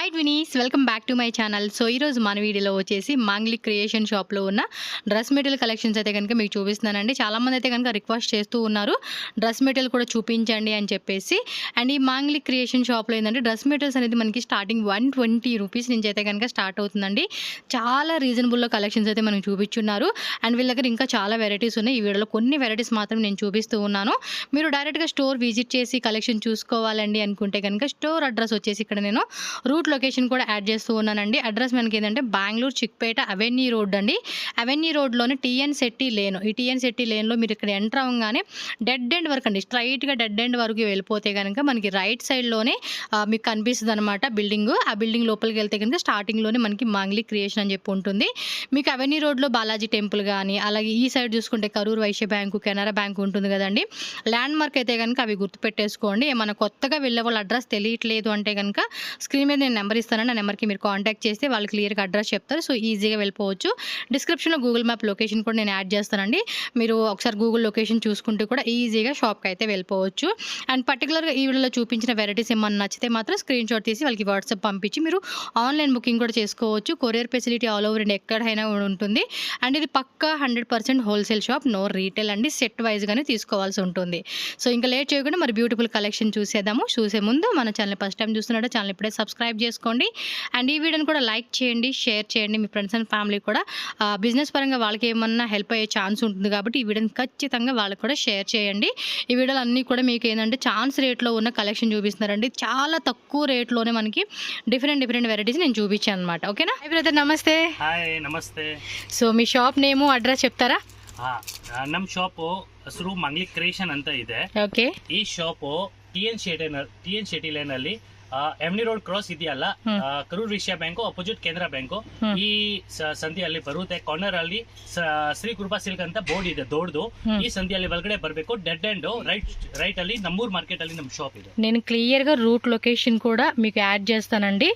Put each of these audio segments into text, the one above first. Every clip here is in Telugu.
Hi twinnies, welcome back to my channel. So ఈరోజు మన వీడియోలో వచ్చేసి మాంగ్లీ క్రియేషన్ షాప్లో ఉన్న డ్రెస్ మెటీరియల్ కలెక్షన్స్ అయితే కనుక మీకు చూపిస్తున్నానండి. చాలామంది అయితే కనుక రిక్వెస్ట్ చేస్తూ ఉన్నారు డ్రెస్ మెటీరియల్ కూడా చూపించండి అని చెప్పేసి. అండ్ ఈ మాంగ్లీ క్రియేషన్ షాప్లో ఏంటంటే డ్రెస్ మెటీరియల్స్ అనేది మనకి స్టార్టింగ్ 120 రూపీస్ నుంచి అయితే కనుక స్టార్ట్ అవుతుందండి. చాలా రీజనబుల్లో కలెక్షన్స్ అయితే మనకు చూపించున్నారు. అండ్ వీళ్ళ దగ్గర ఇంకా చాలా వెరైటీస్ ఉన్నాయి. ఈ వీడియోలో కొన్ని వెరైటీస్ మాత్రం నేను చూపిస్తూ ఉన్నాను. మీరు డైరెక్ట్గా స్టోర్ విజిట్ చేసి కలెక్షన్ చూసుకోవాలండి అనుకుంటే కనుక స్టోర్ అడ్రస్ వచ్చేసి ఇక్కడ నేను రూట్ లొకేషన్ కూడా యాడ్ చేస్తూ ఉన్నానండి. అడ్రస్ మనకి ఏంటంటే బెంగళూరు చిక్పేట అవెన్యూ రోడ్ అండి. అవెన్యూ రోడ్లోనే టీఎన్ శెట్టి లేన్. ఈ టీఎన్ శెట్టి లేన్లో మీరు ఇక్కడ ఎంటర్ అవ్వగానే డెడ్ ఎండ్ వరకు అండి, స్ట్రైట్గా డెడ్ ఎండ్ వరకు వెళ్ళిపోతే కనుక మనకి రైట్ సైడ్లోనే మీకు కనిపిస్తుంది అనమాట బిల్డింగ్. ఆ బిల్డింగ్ లోపలికి వెళ్తే కనుక స్టార్టింగ్లోనే మనకి మాంగ్లీ క్రియేషన్ అని చెప్పి ఉంటుంది. మీకు అవెన్యూ రోడ్లో బాలాజీ టెంపుల్ కానీ, అలాగే ఈ సైడ్ చూసుకుంటే కరూర్ వైశ్య బ్యాంకు, కెనరా బ్యాంకు ఉంటుంది కదండి. ల్యాండ్ మార్క్ అయితే కనుక అవి గుర్తుపెట్టేసుకోండి. ఏమైనా కొత్తగా వెళ్ళే వాళ్ళ అడ్రస్ తెలియట్లేదు అంటే కనుక స్క్రీన్ మీద నేను నెంబర్ ఇస్తాను. ఆ నెంబర్కి మీరు కాంటాక్ట్ చేస్తే వాళ్ళు క్లియర్గా అడ్రస్ చెప్తారు. సో ఈజీగా వెళ్ళిపోవచ్చు. డిస్క్రిప్షన్లో గూగుల్ మ్యాప్ లొకేషన్ కూడా నేను యాడ్ చేస్తానండి. మీరు ఒకసారి గూగుల్ లొకేషన్ చూసుకుంటూ కూడా ఈజీగా షాప్కి అయితే వెళ్ళిపోవచ్చు. అండ్ పర్టికులర్గా ఈ వీడియోలో చూపించిన వెరైటీస్ ఏమన్నా నచ్చితే మాత్రం స్క్రీన్ షాట్ తీసి వాళ్ళకి వాట్సాప్ పంపించి మీరు ఆన్లైన్ బుకింగ్ కూడా చేసుకోవచ్చు. Courier facility all over India ఎక్కడైనా ఉంటుంది. అండ్ ఇది పక్కా 100% హోల్సేల్ షాప్, నో రీటైల్ అండి. సెట్ వైజ్గానే తీసుకోవాల్సి ఉంటుంది. సో ఇంకా లేట్ చేయకుండా మరి బ్యూటిఫుల్ కలెక్షన్ చూసేద్దాము. చూసే ముందు మన ఛానల్ ఫస్ట్ టైం చూస్తున్నట్టు ఛానల్ ఇప్పుడే సబ్స్క్రైబ్ చేసుకోండి. అండ్ ఈ వీడియోని కూడా లైక్ చేయండి, షేర్ చేయండి. మీ ఫ్రెండ్స్ అండ్ ఫ్యామిలీ కూడా బిజినెస్ పరంగా వాళ్ళకి ఏమన్నా హెల్ప్ అయ్యే ఛాన్స్ ఉంటుంది కాబట్టి ఈ వీడియోని ఖచ్చితంగా వాళ్ళకి కూడా షేర్ చేయండి. ఈ వీడియోలు అన్నీ కూడా మీకు ఏంటంటే ఛాన్స్ రేట్లో ఉన్న కలెక్షన్ చూపిస్తున్నారండి. చాలా తక్కువ రేట్లోనే మనకి డిఫరెంట్ వెరైటీస్ నేను చూపించాను అనమాట. ఓకేనా? బ్రదర్ నమస్తే. ಹಾಯ್ ನಮಸ್ತೆ. సో మీ షాప్ నేము అడ్రస్ చెప్తారా? ನಮ್ಮ ಶಾಪು ಹೆಸರು ಮಂಗ್ಲಿ ಕ್ರಿಯೇಷನ್ ಅಂತ ಇದೆ. ఓకే. ಈ ಶಾಪು ಟಿಎನ್ ಶೆಟ್ಟಿ ಲೈನ್ ಅಲ್ಲಿ ಎಮ್ನಿ ರೋಡ್ ಕ್ರಾಸ್ ಇದೆಯಲ್ಲ, Karur Vysya bank opposite Canara bank, ಈ ಸಂಧಿಯಲ್ಲಿ ಬರುತ್ತೆ. ಕಾರ್ನರ್ ಅಲ್ಲಿ ಶ್ರೀ ಕೃಪಾ ಸಿಲ್ಕ್ ಅಂತ ಬೋರ್ಡ್ ಇದೆ ದೊಡ್ಡದು. ಈ ಸಂಧಿಯಲ್ಲಿ ಒಳಗಡೆ ಬರಬೇಕು. ಡೆಡ್ ಎಂಡ್ రైట్ ಅಲ್ಲಿ నమ్మూరు మార్కెట్ ಅಲ್ಲಿ ನಮ್ಮ షాప్ ಇದೆ. నేను క్లియర్ గా రూట్ లొకేషన్ కూడా మీకు యాడ్ చేస్తానండి.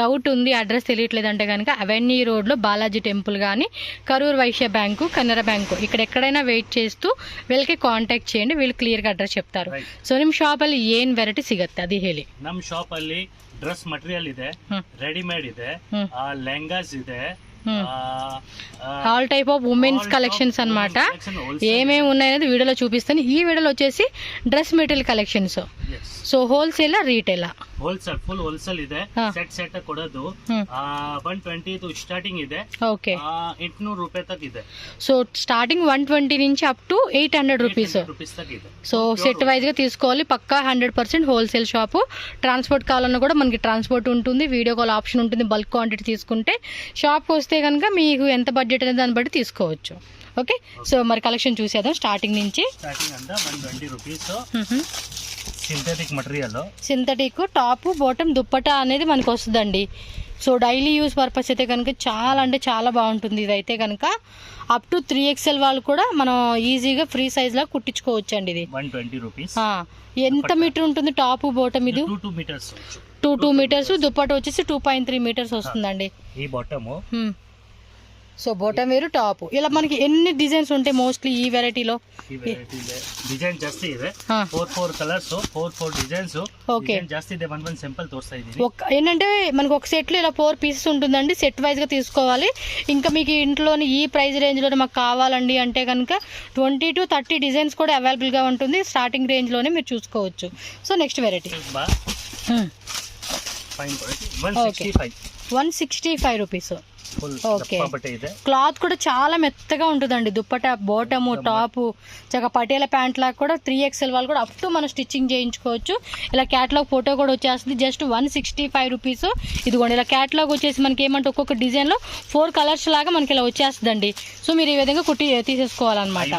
డౌట్ ఉంది, అడ్రస్ తెలియట్లేదు అంటే కనుక అవెన్యూ రోడ్ లో బాలాజీ టెంపుల్ కానీ, కరూర్ వైశ్య బ్యాంకు, కెనరా బ్యాంకు ఇక్కడ ఎక్కడైనా వెయిట్ చేస్తూ వీళ్ళకి ಕಾಂಟ್ಯಾಕ್ಟ್ చేయండి. వీళ్ళు క్లియర్ గా ಅಡ್ರೆಸ್ చెప్తారు. సో ನಿಮ್ಮ ಶಾಪ್ ಅಲ್ಲಿ ಏನ್ ವೆರೈಟಿ ಸಿಗುತ್ತೆ ಅದು ಹೇಳಿ. ನಮ್ಮ ಶಾಪ್ ಅಲ್ಲಿ ಡ್ರೆಸ್ ಮಟೀರಿಯಲ್ ಇದೆ, ರೆಡಿಮೇಡ್ ಇದೆ, ಲೆಹಂಗಾಸ್ ಇದೆ, all type of women's collections అన్నమాట. ఏమేమి ఉన్నాయనేది వీడియోలో చూపిస్తాను. ఈ వీడియోలో వచ్చేసి డ్రెస్ మెటీరియల్ కలెక్షన్స్. సో హోల్సేలా రీటైలా? ಹೋಲ್ಸೇಲ್, ಫುಲ್ ಹೋಲ್ಸೇಲ್ ಇದೆ. ಸೆಟ್ ಕೊಡೋದು 120 ಸ್ಟಾರ್ಟಿಂಗ್ ಇದೆ. ఓకే. 800 ರೂಪಾಯಿ ತಕ್ ಇದೆ. సో స్టార్టింగ్ 120 నుంచి up to 800 rupees. So set wise గా తీసుకోవాలి. పక్కా 100% హోల్సేల్ షాపు. ట్రాన్స్పోర్ట్ కావాలన్నా కూడా మనకి ట్రాన్స్పోర్ట్ ఉంటుంది, వీడియో కాల్ ఆప్షన్ ఉంటుంది. బల్క్ క్వాంటిటీ తీసుకుంటే షాప్కి వస్తే కనుక మీకు ఎంత బడ్జెట్ అనేది దాన్ని బట్టి తీసుకోవచ్చు. ఓకే. సో మరి కలెక్షన్ చూసేద్దాం స్టార్టింగ్ నుంచి. స్టార్టింగ్ అంతా 120 rupees. Synthetic material, synthetic top bottom dupatta అనేది మనకు వస్తుందండి. సో డైలీ యూస్ పర్పస్ అయితే కనుక చాలా అంటే చాలా బాగుంటుంది. ఇదైతే కనుక అప్ టు 3XL వాళ్ళు కూడా మనం ఈజీగా ఫ్రీ సైజ్ లా కుట్టించుకోవచ్చు అండి. ఇది 120 రూపీస్. ఎంత మీటర్ ఉంటుంది టాప్ బాటమ్? ఇది 2 మీటర్స్. 2 మీటర్స్. దుప్పట వచ్చేసి 2.3 మీటర్స్ వస్తుందండి. ఈ బాటమ్. సో బాటమ్ వేరు, టాప్. ఇలా మనకి ఎన్ని డిజైన్స్ ఉంటాయి మోస్ట్లీ ఈ వెరైటీలో? డిజైన్ ಜಾಸ್ತಿ ಇದೆ. 4 కలర్స్, 4 డిజైన్స్. ఓకే. ಜಾಸ್ತಿ ಇದೆ. వన్ సింపుల్ తోస్తా ఇది. ఏంటంటే మనకు ఒక సెట్ లో ఇలా 4 పీసెస్ ఉంటుందండి. సెట్ వైజ్ గా తీసుకోవాలి. ఇంకా మీకు ఇంట్లోని ఈ ప్రైస్ రేంజ్ లోనే మాకు కావాలండి అంటే కనుక 20 to 30 డిజైన్స్ కూడా అవైలబుల్ గా ఉంటుంది. స్టార్టింగ్ రేంజ్ లోనే మీరు చూసుకోవచ్చు. So next variety 165 rupees. Okay. Cloth కూడా చాలా మెత్తగా ఉంటుందండి. దుప్పట బాటము టాప్ చక్కగా పటేల ప్యాంట్ లాగా కూడా 3XL వాళ్ళు కూడా అప్ టు మనం స్టిచ్చింగ్ చేయించుకోవచ్చు. ఇలా క్యాటలాగ్ ఫోటో కూడా వచ్చేస్తుంది. Just 165 rupees. ఇదిగోండి ఇలా క్యాటలాగ్ వచ్చేసి మనకి ఏమంటే ఒక్కొక్క డిజైన్ లో 4 కలర్స్ లాగా మనకి ఇలా వచ్చేస్తుందండి. సో మీరు ఈ విధంగా కుట్టి తీసేసుకోవాలన్నమాట.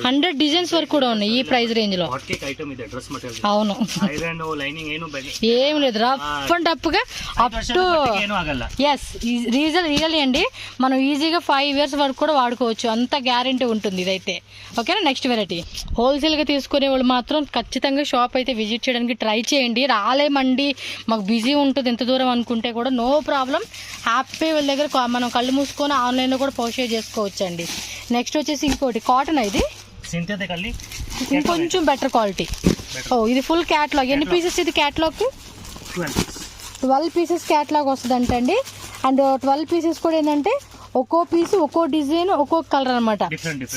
100 డిజైన్స్ వరకు కూడా ఉన్నాయి ఈ ప్రైస్ రేంజ్ లో. అవును. ఏం లేదు, రఫ్ అండ్ టఫ్ గా అప్ టు రియల్లీ అండి. మనం ఈజీగా 5 years వరకు కూడా వాడుకోవచ్చు, అంత గ్యారెంటీ ఉంటుంది ఇదైతే. ఓకేనా? Next variety. హోల్సేల్ గా తీసుకునే వాళ్ళు మాత్రం ఖచ్చితంగా షాప్ అయితే విజిట్ చేయడానికి ట్రై చేయండి. రాలేమండి మాకు బిజీ ఉంటుంది ఎంత దూరం అనుకుంటే కూడా నో ప్రాబ్లం. హ్యాపీ వీళ్ళ దగ్గర మనం కళ్ళు మూసుకొని ఆన్లైన్ లో కూడా పర్చేజ్ చేసుకోవచ్చు అండి. నెక్స్ట్ వచ్చేసి ఇంకోటి కాటన్. ఇది సింథటిక్ అల్లి ఇంకొంచెం బెటర్ క్వాలిటీ. ఓ ఇది ఫుల్ క్యాట్లాగ్. ఎన్ని పీసెస్ ఇది క్యాట్లాగ్? 12 పీసెస్ క్యాట్లాగ్ వస్తుంది అండి. అండ్ 12 పీసెస్ కూడా ఏంటంటే ఒక్కో పీస్ ఒక్కో డిజైన్ ఒక్కో కలర్ అనమాట.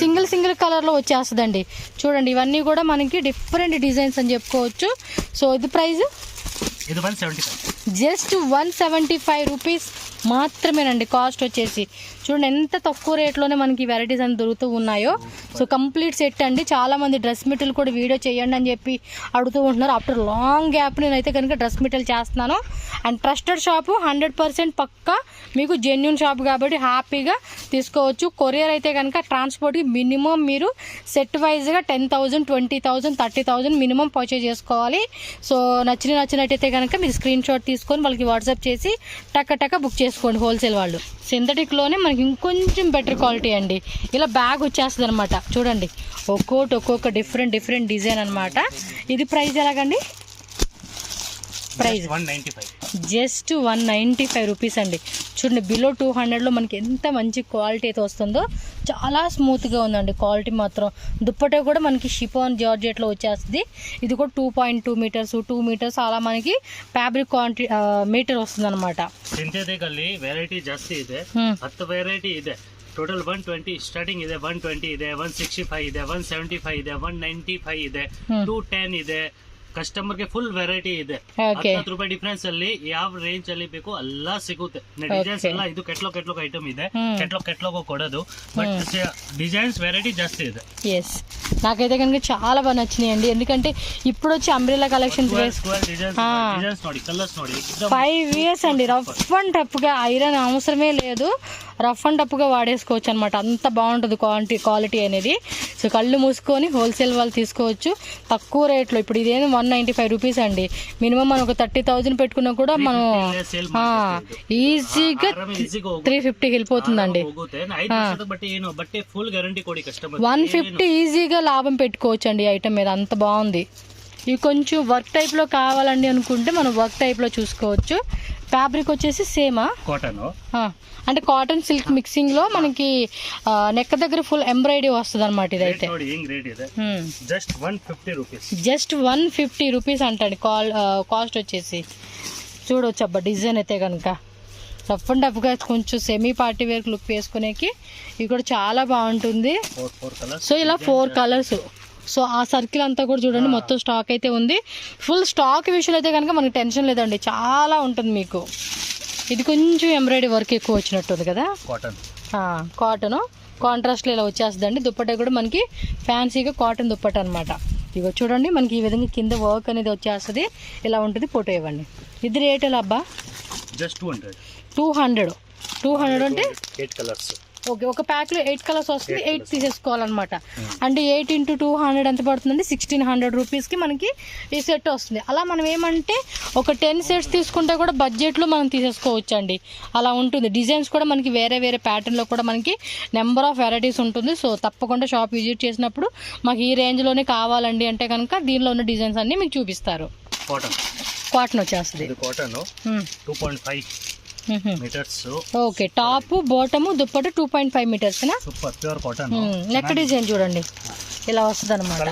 సింగిల్ కలర్ లో వచ్చేస్తుందండి. చూడండి ఇవన్నీ కూడా మనకి డిఫరెంట్ డిజైన్స్ అని చెప్పుకోవచ్చు. సో ఇది ప్రైస్ జస్ట్ 175 రూపీస్ మాత్రమేనండి. కాస్ట్ వచ్చేసి చూడండి ఎంత తక్కువ రేట్లోనే మనకి వెరైటీస్ అని దొరుకుతూ ఉన్నాయో. సో కంప్లీట్ సెట్ అండి. చాలా మంది డ్రెస్ మెటీరియల్ కూడా వీడియో చేయండి అని చెప్పి అడుగుతూ ఉంటున్నారు. ఆఫ్టర్ లాంగ్ గ్యాప్ నేనైతే కనుక డ్రెస్ మెటీరియల్ చేస్తున్నాను. అండ్ ట్రస్టెడ్ షాపు 100% పక్కా మీకు జెన్యూన్ షాప్ కాబట్టి హ్యాపీగా తీసుకోవచ్చు. కొరియర్ అయితే కనుక ట్రాన్స్పోర్ట్కి మినిమం మీరు సెట్ వైజ్గా 10,000, 20,000, 30,000 మినిమం పర్చేజ్ చేసుకోవాలి. సో నచ్చినట్టయితే కనుక మీరు స్క్రీన్ షాట్ తీసుకొని వాళ్ళకి వాట్సాప్ చేసి టక్క బుక్ చేసుకోండి. హోల్సేల్ వాళ్ళు సింథటిక్లోనే మనకి ఇంకొంచెం బెటర్ క్వాలిటీ అండి. ఇలా బ్యాగ్ వచ్చేస్తుంది అనమాట. చూడండి ఒక్కొక్క డిఫరెంట్ డిజైన్ అనమాట. ఇది ప్రైస్ ఎలాగండి? ప్రైస్ జస్ట్ 195 రూపీస్ అండి. చూడండి బిలో 200లో మనకి ఎంత మంచి క్వాలిటీ అయితే వస్తుందో. చాలా స్మూత్గా ఉందండి క్వాలిటీ మాత్రం. దుప్పట కూడా మనకి షిఫాన్ జార్జెట్లో వచ్చేస్తుంది. ఇది కూడా 2.2 మీటర్స్ 2 మీటర్స్ అలా మనకి ఫ్యాబ్రిక్ క్వాంటిటీ మీటర్ వస్తుంది అనమాట. సింథೆಟಿಕ್ ಅಲ್ಲಿ ವೆರೈಟಿ ಜಾಸ್ತಿ ಇದೆ. 10 ವೆರೈಟಿ ಇದೆ. ಟೋಟಲ್ 120 ಸ್ಟಾರ್ಟಿಂಗ್ ಇದೆ. 120 ಇದೆ, 165 ಇದೆ, 175 ಇದೆ, 195 ಇದೆ, 210 ಇದೆ. ಕಸ್ಟಮರ್ಗೆ ಫುಲ್ ವೆರೈಟಿ ಇದೆ. 10 ರೂಪಾಯಿ ಡಿಫರೆನ್ಸ್ ಅಲ್ಲಿ ಯಾವ ರೇಂಜ್ ಅಲ್ಲಿ ಬೇಕು ಎಲ್ಲ ಸಿಗುತ್ತೆ. ಡಿಸೈನ್ಸ್ ಎಲ್ಲ ಇದು ಕೆಟ್ಲಾಗ್ ಐಟಮ್ ಇದೆ. ಕೆಟ್ಲಾಗ್ ಕೊಡೋದು, బట్ డిజైన్స్ వెరైటీ జాస్తి ಇದೆ. ఎస్ నాకైతే కనుక చాలా బాగా నచ్చినాయి అండి. ఎందుకంటే ఇప్పుడు వచ్చి అంబ్రెల్లా కలెక్షన్స్ డిజైన్స్ ನೋಡಿ, కలర్స్ ನೋಡಿ. 5 years అండి. రఫ్ అండ్ టఫ్గా ఐరన్ అవసరమే లేదు. రఫ్ అండ్ టఫ్గా వాడేసుకోవచ్చు అనమాట. అంత బాగుంటుంది క్వాలిటీ అనేది. సో కళ్ళు మూసుకొని హోల్సేల్ వాళ్ళు తీసుకోవచ్చు తక్కువ రేట్లో. ఇప్పుడు ఇదేమి 195 రూపీస్ అండి. మినిమం మనం ఒక 30,000 పెట్టుకున్నా కూడా మనం ఈజీగా 350కి వెళ్ళిపోతుందండి. 150 ఈజీగా లాభం పెట్టుకోవచ్చు అండి ఐటమ్ మీద. అంత బాగుంది. ఇవి కొంచెం వర్క్ టైప్లో కావాలండి అనుకుంటే మనం వర్క్ టైప్లో చూసుకోవచ్చు. ఫ్యాబ్రిక్ వచ్చేసి సేమా అంటే కాటన్ సిల్క్ మిక్సింగ్ లో మనకి నెక్ దగ్గర ఫుల్ ఎంబ్రాయిడరీ వస్తుంది అనమాట. ఇదైతే జస్ట్ 150 రూపీస్ అంటండి కాస్ట్ వచ్చేసి. చూడవచ్చు అబ్బా డిజైన్ అయితే కనుక రఫ్ అండ్ టఫ్గా కొంచెం సెమీ పార్టీ వేర్ లుక్ వేసుకునేకి ఇది కూడా చాలా బాగుంటుంది. సో ఇలా 4 కలర్స్. సో ఆ సర్కిల్ అంతా కూడా చూడండి మొత్తం స్టాక్ అయితే ఉంది. ఫుల్ స్టాక్ విషయంలో అయితే కనుక మనకి టెన్షన్ లేదండి. చాలా ఉంటుంది మీకు. ఇది కొంచెం ఎంబ్రాయిడరీ వర్క్ ఎక్కువ వచ్చినట్టుంది కదా. కాటన్ కాంట్రాస్ట్లో ఇలా వచ్చేస్తుందండి. దుప్పట కూడా మనకి ఫ్యాన్సీగా కాటన్ దుప్పట అనమాట. ఇగో చూడండి మనకి ఈ విధంగా కింద వర్క్ అనేది వచ్చేస్తుంది. ఇలా ఉంటుంది. ఫోటో ఇవ్వండి. ఇది రేట్ ఎలా అబ్బా? జస్ట్ 200 అంటే 8 కలర్స్. ఓకే ఒక ప్యాక్లో 8 కలర్స్ వస్తుంది. 8 తీసేసుకోవాలన్నమాట. అంటే 8 × 200 ఎంత పడుతుందండి? 1600 రూపీస్కి మనకి ఈ సెట్ వస్తుంది. అలా మనం ఏమంటే ఒక 10 సెట్స్ తీసుకుంటే కూడా బడ్జెట్లో మనం తీసేసుకోవచ్చు అండి. అలా ఉంటుంది. డిజైన్స్ కూడా మనకి వేరే ప్యాటర్న్లో కూడా మనకి నెంబర్ ఆఫ్ వెరైటీస్ ఉంటుంది. సో తప్పకుండా షాప్ విజిట్ చేసినప్పుడు మాకు ఈ రేంజ్లోనే కావాలండి అంటే కనుక దీనిలో ఉన్న డిజైన్స్ అన్నీ మీకు చూపిస్తారు. కాటన్ వచ్చేస్తుంది. 2.5 metres. Okay top bottom dupatta 2.5 metres. Super pure cotton. Neck design చూడండి ఇలా వస్తుంది అనమాట.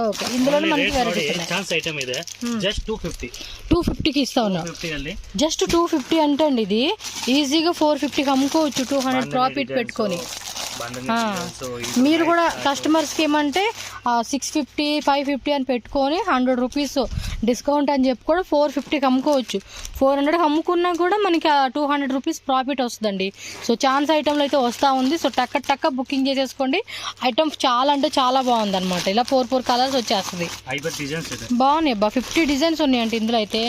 ఓకే ఇందులో మనకి ఛాన్స్ ఐటమ్ ಇದೆ. జస్ట్ 250కి ఇస్తా ఉన్నా. జస్ట్ 250 అంటే అండి ఇది ఈజీగా 450కి అమ్ముకోవచ్చు 200 ప్రాఫిట్ పెట్టుకొని. మీరు కూడా కస్టమర్స్కి ఏమంటే 650, 550 అని పెట్టుకొని 100 రూపీస్ డిస్కౌంట్ అని చెప్పి కూడా 450కి అమ్ముకోవచ్చు. 400కి అమ్ముకున్నా కూడా మనకి 200 రూపీస్ ప్రాఫిట్ వస్తుందండి. సో ఛాన్స్ ఐటమ్లో అయితే వస్తూ ఉంది. సో టక్క బుకింగ్ చేసేసుకోండి. ఐటమ్ చాలా అంటే చాలా బాగుంది అనమాట. ఇలా 4 కలర్స్ వచ్చేస్తుంది. బాగున్నాయి అబ్బా. 50 డిజైన్స్ ఉన్నాయండి ఇందులో అయితే.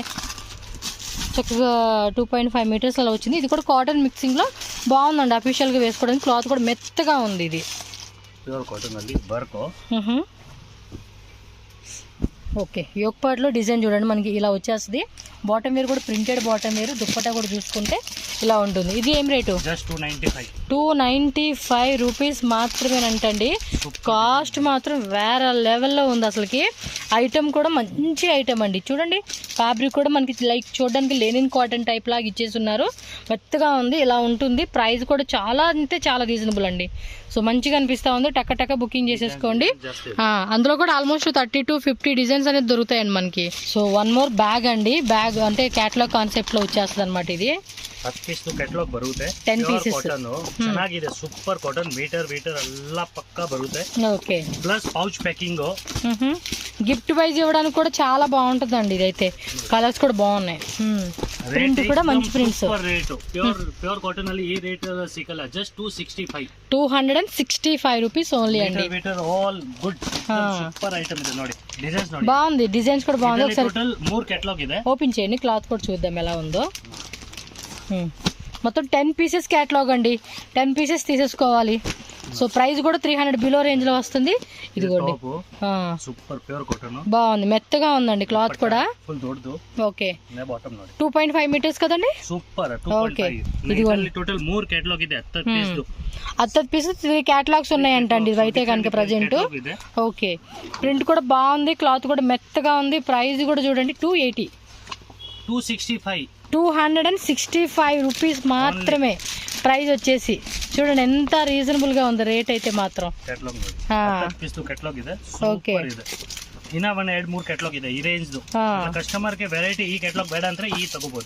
చక్కగా 2.5 మీటర్స్ అలా వచ్చింది. ఇది కూడా కాటన్ మిక్సింగ్లో బాగుందండి. అఫీషియల్గా వేసుకోవడానికి క్లాత్ కూడా మెత్తగా ఉంది. ఇది ప్యూర్ కాటన్ ಅಲ್ಲಿ వర్క్. ఓకే యోక్ పార్ట్లో డిజైన్ చూడండి మనకి ఇలా వచ్చేస్తుంది. బాటమ్ వేర్ కూడా ప్రింటెడ్ బాటమ్ వేర్. దుప్పట్టా కూడా చూసుకుంటే ఇలా ఉంటుంది. ఇది ఏం రేటు? 295 రూపీస్ మాత్రమేనంటండి. కాస్ట్ మాత్రం వేరే లెవెల్లో ఉంది అసలుకి. ఐటమ్ కూడా మంచి ఐటమ్ అండి. చూడండి ఫ్యాబ్రిక్ కూడా మనకి లైక్ చూడడానికి లెనిన్ కాటన్ టైప్ లాగా ఇచ్చేసి ఉన్నారు. మెత్తగా ఉంది. ఇలా ఉంటుంది. ప్రైస్ కూడా చాలా అంటే చాలా రీజనబుల్ అండి. సో మంచిగా అనిపిస్తూ ఉంది, టక్క టక్క బుకింగ్ చేసేసుకోండి. అందులో కూడా ఆల్మోస్ట్ 30 to 50 డిజైన్స్ అనేది దొరుకుతాయండి మనకి. సో వన్ మోర్ బ్యాగ్ అండి, బ్యాగ్ అంటే ಕ್ಯಾಟಲಾಗ್ ಕಾನ್ಸೆಪ್ಟ್ లో వచ్చేస్తుంది అనమాట. ఇది 10 ಪೀಸ್ ಕ್ಯಾಟಲಾಗ್ ಬರುತ್ತೆ, 10 pieces ಚೆನ್ನಾಗಿದೆ, ಸೂಪರ್ ಕಾಟನ್, ಮೀಟರ್ ಎಲ್ಲ ಪಕ್ಕಾ ಬರುತ್ತೆ. Okay, plus pouch packing, gift wise ఇవ్వడానికి కూడా చాలా బాగుంటుందండి. ఇదైతే కలర్స్ కూడా బాగున్నాయి, ప్రింట్ కూడా మంచి ప్రింట్స్. రేట్ ప్యూర్ కాటన్ ಅಲ್ಲಿ ಈ ರೇಟ್ ಸಿಗಲ್ಲ, ಜಸ್ಟ್ 265 రూపీస్ ఓన్లీ అండి. Metre all good, super item ಇದೆ ನೋಡಿ. ಡಿಸೈನ್ಸ್ ನೋಡಿ, బాగుంది, డిజైన్స్ కూడా బాగుంది. ఒకసారి టోటల్ 3 క్యాటలాగ్ ಇದೆ, ఓపెన్ చేయండి, క్లాత్ కూడా చూద్దాం ఎలా ఉందో. మొత్తం 10 పీసెస్ క్యాటలాగ్ అండి, 10 పీసెస్ తీసేసుకోవాలి. సో ప్రైస్ కూడా 300 బిలో రేంజ్ లో వస్తుంది. ఇదిగోండి, సూపర్ ప్యూర్ కాటన్, బాగుంది, మెత్తగా ఉందండి క్లాత్ కూడా. ఫుల్ దొడ్డు. ఓకే, బాటమ్ ನೋಡಿ 2.5 మీటర్స్ కదండి. Super, okay, 2.5. ఇదిగోండి టోటల్ 3 క్యాటలాగ్ ಇದೆ, 10 పీసెస్ 3 క్యాటలాగ్స్ ఉన్నాయంటండి ఇది అయితే కనుక ప్రజెంట్. ఓకే, ప్రింట్ కూడా బాగుంది, క్లాత్ కూడా మెత్తగా ఉంది. ప్రైస్ కూడా చూడండి 265 రూపీస్ మాత్రమే ప్రైస్ వచ్చేసి. చూడండి ఎంత రీజనబుల్ గా ఉంది రేట్ అయితే మాత్రం. ఓకే, ಇನ್ನ 1-2-3 ಕ್ಯಾಟಲಾಗ್ ಇದೆ ಈ ರೇಂಜ್. ಕಸ್ಟಮರ್ ಗೆ ವೆರೈಟಿ ಈ ಕ್ಯಾಟಲಾಗ್ ಬೇಡ ಅಂದ್ರೆ ಈ ತಗೋಬಹುದು.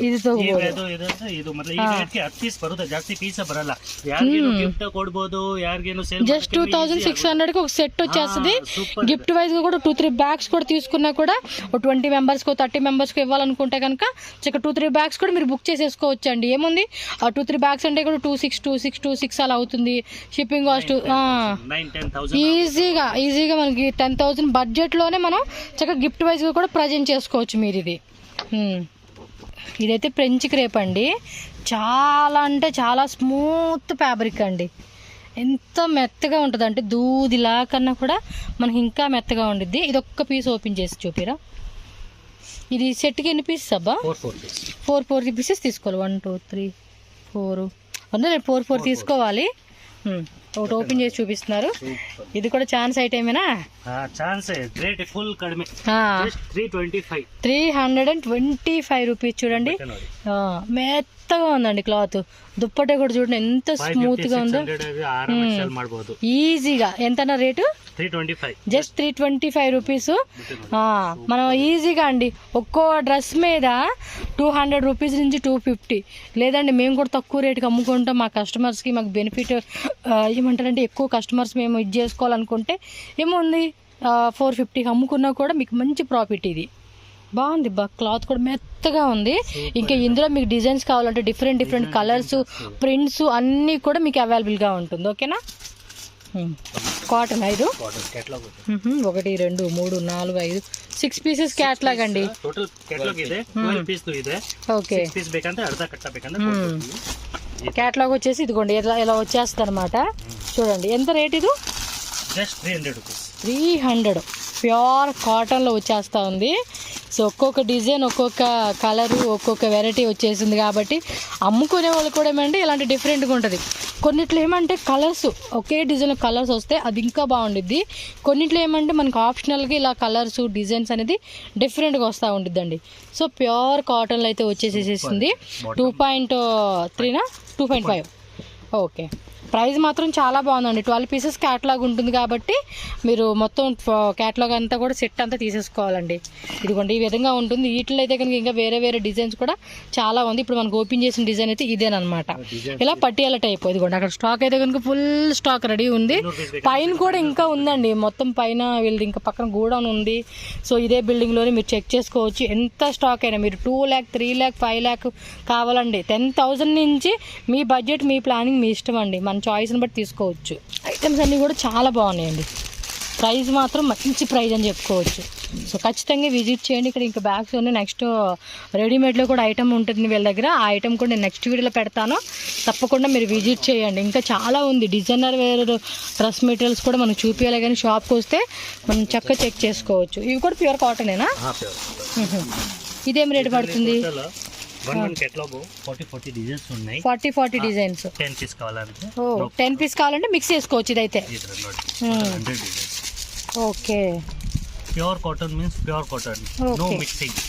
ಇದು ಮತ್ತೆ ಈ ರೇಟ್ ಗೆ 10 ಪೀಸ್ ಬರುತ್ತೆ, ಜಾಸ್ತಿ ಪೀಸ್ ಬರಲ್ಲ. ಯಾರಿಗೇನು ಗಿಫ್ಟ್ ಕೊಡಬಹುದು, ಯಾರಿಗೇನು ಸೇಲ್ జస్ట్ 2600 కి ఒక సెట్ వచ్చేస్తుంది. గిఫ్ట్ వైజ్ గా కూడా 2-3 బ్యాగ్స్ కూడా తీసుకున్నా కూడా 20 మెంబర్స్ కో 30 మెంబర్స్ కి ఇవ్వాలనుకుంటే కనుక చక్క 2-3 బ్యాగ్స్ కూడా మీరు బుక్ చేసేసుకోవచ్చు అండి. ఏముంది 2-3 బ్యాగ్స్ అంటే కూడా 26 అలా అవుతుంది. షిప్పింగ్ కాస్ట్ 9-10,000 ఈజీగా మనకి 10,000 బడ్జెట్ లోనే మనం చక్కగా గిఫ్ట్ వైజ్ గా కూడా ప్రజెంట్ చేసుకోవచ్చు మీరు. ఇది ఇదైతే ఫ్రెంచ్ క్రేప్ అండి, చాలా అంటే చాలా స్మూత్ ఫ్యాబ్రిక్ అండి. ఎంత మెత్తగా ఉంటుంది అంటే దూదిలా కన్నా కూడా మనకి ఇంకా మెత్తగా ఉండిద్ది. ఇది ఒక్క పీస్ ఓపెన్ చేసి చూపిరా. ఇది సెట్కి ఎన్ని పీసెస్ అబ్బా? 4 పీసెస్ తీసుకోవాలి. 1 2 3 4 4 తీసుకోవాలి. ఒకటి ఓపెన్ చేసి చూపిస్తున్నారు. ఇది కూడా ఛాన్స్ ఐటమేనా? ఛాన్స్ రేట్ ఫుల్ కడిమే, 325 రూపీస్. చూడండి మెత్తగా ఉందండి క్లాత్. దుప్పట కూడా చూడండి ఎంత స్మూత్ గా ఉందో. ఈజీగా ఎంతన్నా రేటు? Just 325 rupees. మనం ఈజీగా అండి ఒక్కో డ్రెస్ మీద 200 రూపీస్ నుంచి 250. లేదండి మేము కూడా తక్కువ రేటుకి అమ్ముకుంటాం, మా కస్టమర్స్కి మాకు బెనిఫిట్ ఏమంటారంటే ఎక్కువ కస్టమర్స్ మేము ఇది చేసుకోవాలనుకుంటే ఏముంది 450కి అమ్ముకున్నా కూడా మీకు మంచి ప్రాఫిట్. ఇది బాగుంది, క్లాత్ కూడా మెత్తగా ఉంది. ఇంకా ఇందులో మీకు డిజైన్స్ కావాలంటే డిఫరెంట్ కలర్స్, ప్రింట్స్ అన్నీ కూడా మీకు అవైలబుల్గా ఉంటుంది. ఓకేనా? కాటన్ 5 1 2 3 4 5 6 పీసెస్ క్యాట్లాగ్ అండి. ఓకే, క్యాట్లాగ్ వచ్చేసి ఇదిగోండి ఇలా వచ్చేస్తుంది అనమాట. చూడండి ఎంత రేట్ ఇది? 300 ప్యూర్ కాటన్లో వచ్చేస్తూ ఉంది. సో ఒక్కొక్క డిజైన్, ఒక్కొక్క కలరు, ఒక్కొక్క వెరైటీ వచ్చేసింది కాబట్టి అమ్ముకునే వాళ్ళు కూడా ఏమంటే ఇలాంటి డిఫరెంట్గా ఉంటుంది. కొన్నిట్లో ఏమంటే కలర్స్ ఒకే డిజైన్ కలర్స్ వస్తే అది ఇంకా బాగుండిద్ది. కొన్నిట్లో ఏమంటే మనకు ఆప్షనల్గా ఇలా కలర్స్ డిజైన్స్ అనేది డిఫరెంట్గా వస్తూ ఉండిద్దండి. సో ప్యూర్ కాటన్లో అయితే వచ్చేసేసింది. 2.3 2.5. ఓకే, ప్రైస్ మాత్రం చాలా బాగుందండి. 12 పీసెస్ క్యాటలాగ్ ఉంటుంది కాబట్టి మీరు మొత్తం క్యాటలాగ్ అంతా కూడా సెట్ అంతా తీసేసుకోవాలండి. ఇదిగోండి ఈ విధంగా ఉంటుంది. వీటిలో అయితే కనుక ఇంకా వేరే డిజైన్స్ కూడా చాలా ఉంది. ఇప్పుడు మనకు ఓపెన్ చేసిన డిజైన్ అయితే ఇదేనమాట. ఇలా పట్టియాల టైప్. ఇదిగోండి అక్కడ స్టాక్ అయితే కనుక ఫుల్ స్టాక్ రెడీ ఉంది. పైన కూడా ఇంకా ఉందండి, మొత్తం పైన వీళ్ళది ఇంకా పక్కన గోడౌన్ ఉంది. సో ఇదే బిల్డింగ్లోనే మీరు చెక్ చేసుకోవచ్చు ఎంత స్టాక్ అయినా. మీరు 2 lakh 3 lakh 5 lakh కావాలండి, 10,000 నుంచి మీ బడ్జెట్ మీ ప్లానింగ్ మీ ఇష్టం అండి. మన చాయిస్ని బట్టి తీసుకోవచ్చు. ఐటమ్స్ అన్నీ కూడా చాలా బాగున్నాయండి. ప్రైస్ మాత్రం మంచి ప్రైస్ అని చెప్పుకోవచ్చు. సో ఖచ్చితంగా విజిట్ చేయండి. ఇక్కడ ఇంకా బ్యాగ్స్ ఉన్నాయి. నెక్స్ట్ రెడీమేడ్లో కూడా ఐటమ్ ఉంటుంది వీళ్ళ దగ్గర. ఆ ఐటమ్ కూడా నేను నెక్స్ట్ వీడియోలో పెడతాను, తప్పకుండా మీరు విజిట్ చేయండి. ఇంకా చాలా ఉంది. డిజైనర్ వేర్ డ్రెస్ మెటీరియల్స్ కూడా మనకు చూపించాలి, కానీ షాప్కి వస్తే మనం చక్కగా చెక్ చేసుకోవచ్చు. ఇవి కూడా ప్యూర్ కాటనేనా? ఇదేం రేట్ పడుతుంది? 40 డిజైన్స్ ఉన్నాయి. 40 డిజైన్స్. 10 పీస్ కావాలంటే 10 పీస్ కావాలంటే మిక్స్ చేసుకోవచ్చు ఇదైతే. Okay, pure cotton means pure cotton, no mixing.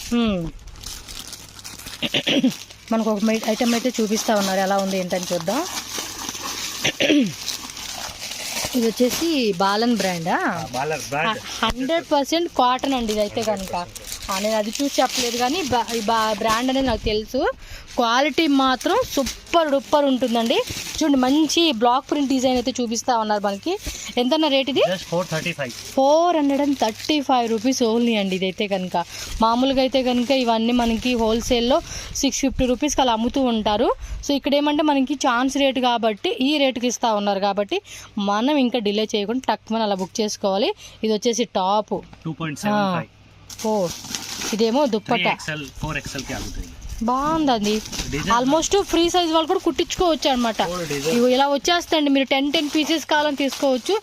మనకు ఒక ఐటమ్ అయితే చూపిస్తా ఉన్నారు, ఎలా ఉంది ఏంటని చూద్దాం. ఇది వచ్చేసి బాలన్ బ్రాండా? బాలర్ బ్రాండ్ 100% కాటన్ అండి ఇదైతే కనుక. నేను అది చూసి చెప్పలేదు కానీ ఈ బ్రాండ్ అనేది నాకు తెలుసు. క్వాలిటీ మాత్రం సూపర్ డూపర్ ఉంటుందండి. చూడండి మంచి బ్లాక్ ప్రింట్ డిజైన్ అయితే చూపిస్తా ఉన్నారు మనకి. ఎంతన్నా రేట్ ఇది? 435 రూపీస్ ఓన్లీ అండి ఇదైతే కనుక. మామూలుగా అయితే కనుక ఇవన్నీ మనకి హోల్సేల్లో 650 రూపీస్కి అలా అమ్ముతూ ఉంటారు. సో ఇక్కడ ఏమంటే మనకి ఛాన్స్ రేట్ కాబట్టి ఈ రేటుకి ఇస్తూ ఉన్నారు కాబట్టి మనం ఇంకా డిలే చేయకుండా టక్కుమని అలా బుక్ చేసుకోవాలి. ఇది వచ్చేసి టాప్ 2.75. ఇదేమో దుప్పట 4XL కి ఆగుతాయి. బాగుంది. ఆల్మోస్ట్ ఫ్రీ సైజ్ వాళ్ళు కూడా కుట్టించుకోవచ్చు అనమాట. ఇవి ఇలా వచ్చేస్తాయండి. మీరు 10 పీసెస్ కావాలని తీసుకోవచ్చు.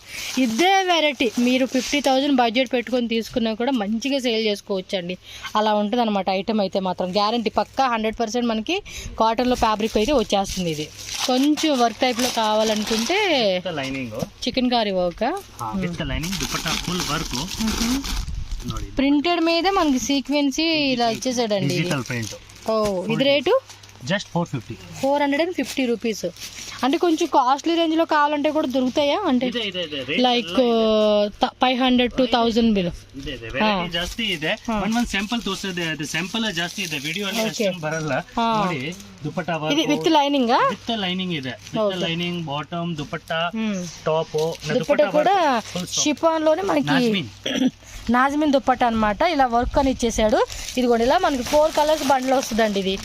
ఇదే వెరైటీ మీరు 50,000 బడ్జెట్ పెట్టుకొని తీసుకున్నా కూడా మంచిగా సేల్ చేసుకోవచ్చు అండి. అలా ఉంటుంది అనమాట ఐటమ్ అయితే మాత్రం గ్యారంటీ పక్కా 100% మనకి కాటన్లో ఫ్యాబ్రిక్ అయితే వచ్చేస్తుంది. ఇది కొంచెం వర్క్ టైప్లో కావాలనుకుంటే చికెన్ కర్రీ వర్క్ ప్రింటెడ్ మీద మనకి సీక్వెన్సీ ఇలా ఇచ్చేసాడండి. ఇది రేటు జస్ట్ 450 రూపీస్. అంటే కొంచెం కాస్ట్లీ రేంజ్ లో కావాలంటే కూడా దొరుకుతాయా? అంటే లైక్ 500 to 1000 ಬಿಲ್ ಜಾಸ್ತಿ ಇದೆ. ಒಂದ್ ಸ್ಯಾಂಪಲ್ ತೋರಿಸಿದೆ. ಅದು ಸ್ಯಾಂಪಲ್ ಜಾಸ್ತಿ ಇದೆ, ವಿಡಿಯೋ ಅಲ್ಲಿ ಅಷ್ಟೊಂದು ಬರಲ್ಲ. ನೋಡಿ ದುಪಟ್ಟಾ ಇದು ವಿತ್ ಲೈನಿಂಗ್ ಇದೆ. With lining bottom dupatta top. Dupatta కూడా షిఫాన్ లోనే మనకి నాజ్మిన్ దుపట్టా అన్నమాట. ఇలా వర్క్ అని ఇచ్చేసాడు. ఇది కూడా ఇలా మనకి 4 కలర్స్ బండిల్ వస్తుందండి. ఇది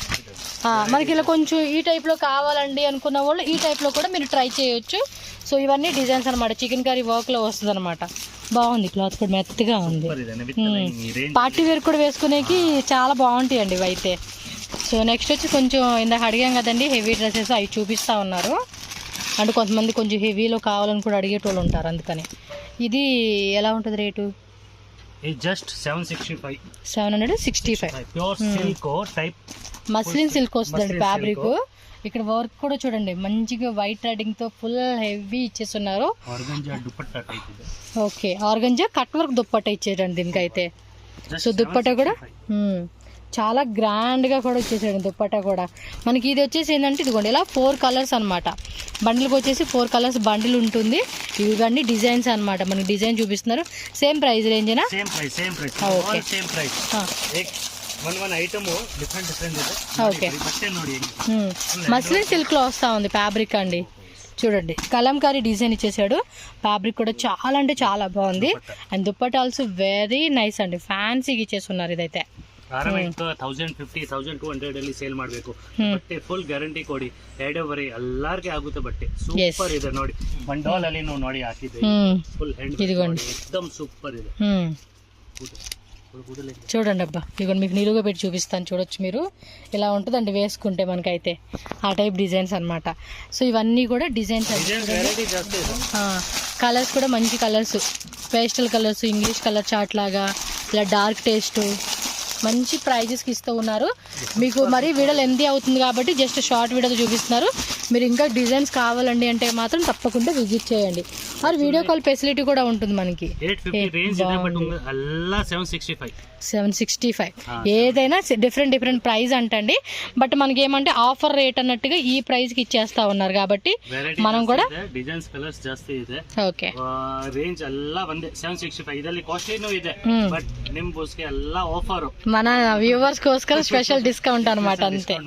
మనకి ఇలా కొంచెం ఈ టైప్లో కావాలండి అనుకున్న వాళ్ళు ఈ టైప్లో కూడా మీరు ట్రై చేయొచ్చు. సో ఇవన్నీ డిజైన్స్ అనమాట. చికెన్ కర్రీ వర్క్లో వస్తుంది అనమాట. బాగుంది. క్లాత్ కూడా మెత్తగా ఉంది. పార్టీ వేర్ కూడా వేసుకునేకి చాలా బాగుంటాయి అండి ఇవి అయితే. సో నెక్స్ట్ వచ్చి కొంచెం ఇందాక అడిగాం కదండి హెవీ డ్రెస్సెస్ అవి చూపిస్తూ ఉన్నారు. అంటే కొంతమంది కొంచెం హెవీలో కావాలని కూడా అడిగేటోళ్ళు ఉంటారు. అందుకని ఇది ఎలా ఉంటుంది rate? Just 765 pure silk type muslin silk వస్తుందండి ఫ్యాబ్రిక్. ఇక్కడ వర్క్ కూడా చూడండి మంచిగా వైట్ థ్రెడింగ్ తో ఫుల్ హెవీ ఇచ్చేస్తున్నారు. Okay organza cut work dupatta ఇచ్చేటండి దీనికైతే. సో దుప్పట్టా కూడా చాలా గ్రాండ్ గా కూడా ఇచ్చేసాడు దుప్పట్టా కూడా. మనకి ఇది వచ్చేసి ఏంటంటే ఇదిగోండి ఇలా 4 కలర్స్ అనమాట. బండిల్కి వచ్చేసి 4 కలర్స్ బండిల్ ఉంటుంది. ఇవన్నీ డిజైన్స్ అనమాట. మనకి డిజైన్ చూపిస్తున్నారు. సేమ్ ప్రైస్ రేంజేనా? ఓకే మస్లిన్ సిల్క్ లో వస్తా ఉంది ఫ్యాబ్రిక్ అండి. చూడండి కలంకారీ డిజైన్ ఇచ్చేసాడు. ఫ్యాబ్రిక్ కూడా చాలా అంటే చాలా బాగుంది. And dupatta also very nice అండి. ఫ్యాన్సీగా ఇచ్చేస్తున్నారు ఇదైతే. 1050-1200 ಅಲ್ಲಿ ಸೇಲ್ ಮಾಡಬೇಕು. ಬಟ್ಟೆ ಫುಲ್ ಗ್ಯಾರಂಟಿ ಕೊಡಿ. 2.5 ಎಲ್ಲಾರ್ಗೆ ಆಗುತ್ತೆ ಬಟ್ಟೆ. ಸೂಪರ್ ಇದೆ ನೋಡಿ. ಒನ್ ಡಾಲ್ ಅಲ್ಲಿ ನಾವು ನೋಡಿ ಹಾಕಿದ್ವಿ. ಫುಲ್ ಹ್ಯಾಂಡ್ एकदम సూపర్ ಇದೆ. చూడండి అబ్బా ఇదిగోండి మీకు నిలువుగా పెట్టి చూపిస్తాను. చూడొచ్చు మీరు. ఇలా ఉంటుందండి వేసుకుంటే మనకైతే ఆ టైప్ డిజైన్స్ అనమాట. సో ఇవన్నీ కూడా డిజైన్స్. కలర్స్ కూడా మంచి colours, pastel colours, English colour chart లాగా ఇలా డార్క్ టేస్ట్ మంచి ప్రైజెస్కి ఇస్తూ ఉన్నారు. మీకు మరి వీడియో లెంతీ అవుతుంది కాబట్టి జస్ట్ షార్ట్ వీడియోతో చూపిస్తున్నారు. మీరు ఇంకా డిజైన్స్ కావాలండి అంటే మాత్రం తప్పకుండా విజిట్ చేయండి. మరి వీడియో కాల్ ఫెసిలిటీ కూడా ఉంటుంది మనకి. 765 ఏదైనా డిఫరెంట్ ప్రైస్ అంటండి. బట్ మనకి ఏమంటే ఆఫర్ రేట్ అన్నట్టుగా ఈ ప్రైస్ కి ఇచ్చేస్తా ఉన్నారు కాబట్టి మనం కూడా డిజైన్స్ కలర్స్ ಜಾಸ್ತಿ ಇದೆ. ఓకే ರೇಂಜ್ ಎಲ್ಲ ಒಂದೇ 765. ಇದರಲ್ಲಿ ಕಾಸ್ಟ್ಲಿನೂ ಇದೆ ಬಟ್ ನಿಮ್ಗೋಸ್ಕರ ಎಲ್ಲ ಆಫರ್ మన వ్యూవర్స్ కోస్కర స్పెషల్ డిస్కౌంట్ అనమాట. అంతే.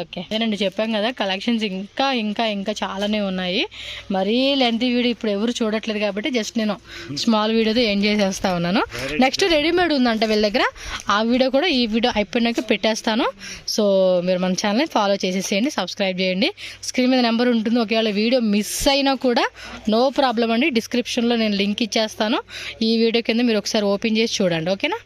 ఓకే అదేనండి చెప్పాం కదా కలెక్షన్స్ ఇంకా ఇంకా ఇంకా చాలానే ఉన్నాయి. మరీ లెంత్ వీడియో ఇప్పుడు ఎవరు చూడట్లేదు కాబట్టి జస్ట్ నేను స్మాల్ వీడియోతో ఎండ్ చేసేస్తా ఉన్నాను. నెక్స్ట్ రెడీమేడ్ ఉందంట వీళ్ళ దగ్గర. ఆ వీడియో కూడా ఈ వీడియో అయిపోయినాక పెట్టేస్తాను. సో మీరు మన ఛానల్ని ఫాలో చేసేసేయండి, సబ్స్క్రైబ్ చేయండి. స్క్రీన్ మీద నెంబర్ ఉంటుంది. ఒకవేళ వీడియో మిస్ అయినా కూడా నో ప్రాబ్లం అండి. డిస్క్రిప్షన్లో నేను లింక్ ఇచ్చేస్తాను. ఈ వీడియో కింద మీరు ఒకసారి ఓపెన్ చేసి చూడండి. ఓకేనా?